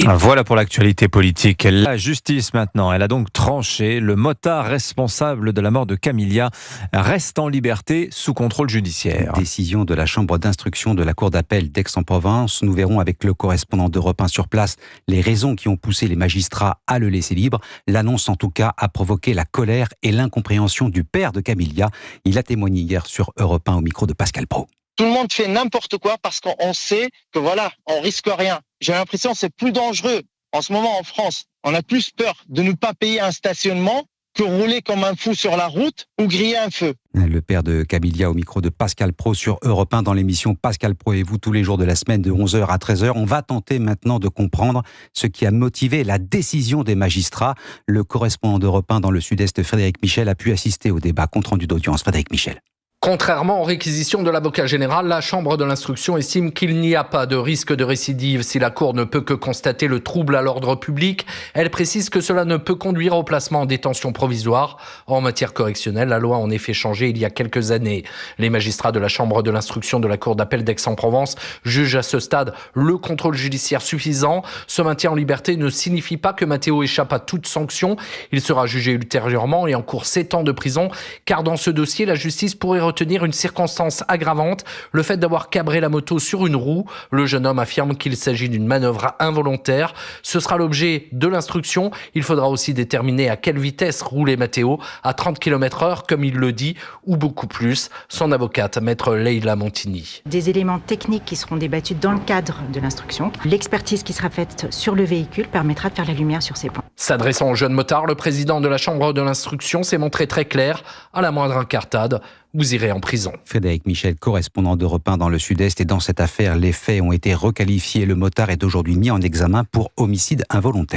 Voilà pour l'actualité politique. La justice maintenant, elle a donc tranché. Le motard responsable de la mort de Camilla reste en liberté sous contrôle judiciaire. Décision de la chambre d'instruction de la cour d'appel d'Aix-en-Provence. Nous verrons avec le correspondant d'Europe 1 sur place les raisons qui ont poussé les magistrats à le laisser libre. L'annonce en tout cas a provoqué la colère et l'incompréhension du père de Camilla. Il a témoigné hier sur Europe 1 au micro de Pascal Praud. Tout le monde fait n'importe quoi parce qu'on sait que on risque rien. J'ai l'impression que c'est plus dangereux en ce moment en France. On a plus peur de ne pas payer un stationnement que rouler comme un fou sur la route ou griller un feu. Le père de Camilla au micro de Pascal Praud sur Europe 1 dans l'émission Pascal Praud et vous tous les jours de la semaine de 11h à 13h. On va tenter maintenant de comprendre ce qui a motivé la décision des magistrats. Le correspondant d'Europe 1 dans le Sud-Est, Frédéric Michel, a pu assister au débat compte rendu d'audience. Frédéric Michel. Contrairement aux réquisitions de l'avocat général, la Chambre de l'instruction estime qu'il n'y a pas de risque de récidive si la Cour ne peut que constater le trouble à l'ordre public. Elle précise que cela ne peut conduire au placement en détention provisoire. En matière correctionnelle, la loi a en effet changé il y a quelques années. Les magistrats de la Chambre de l'instruction de la Cour d'appel d'Aix-en-Provence jugent à ce stade le contrôle judiciaire suffisant. Ce maintien en liberté ne signifie pas que Matteo échappe à toute sanction. Il sera jugé ultérieurement et encourt 7 ans de prison, car dans ce dossier, la justice pourrait retenir une circonstance aggravante, le fait d'avoir cabré la moto sur une roue. Le jeune homme affirme qu'il s'agit d'une manœuvre involontaire. Ce sera l'objet de l'instruction. Il faudra aussi déterminer à quelle vitesse roulait Matteo, à 30 km/h comme il le dit, ou beaucoup plus. Son avocate, maître Leïla Montigny. Des éléments techniques qui seront débattus dans le cadre de l'instruction. L'expertise qui sera faite sur le véhicule permettra de faire la lumière sur ces points. S'adressant au jeune motard, le président de la Chambre de l'instruction s'est montré très clair. À la moindre incartade, vous irez en prison. Frédéric Michel, correspondant d'Europe 1 dans le Sud-Est. Et dans cette affaire, les faits ont été requalifiés. Le motard est aujourd'hui mis en examen pour homicide involontaire.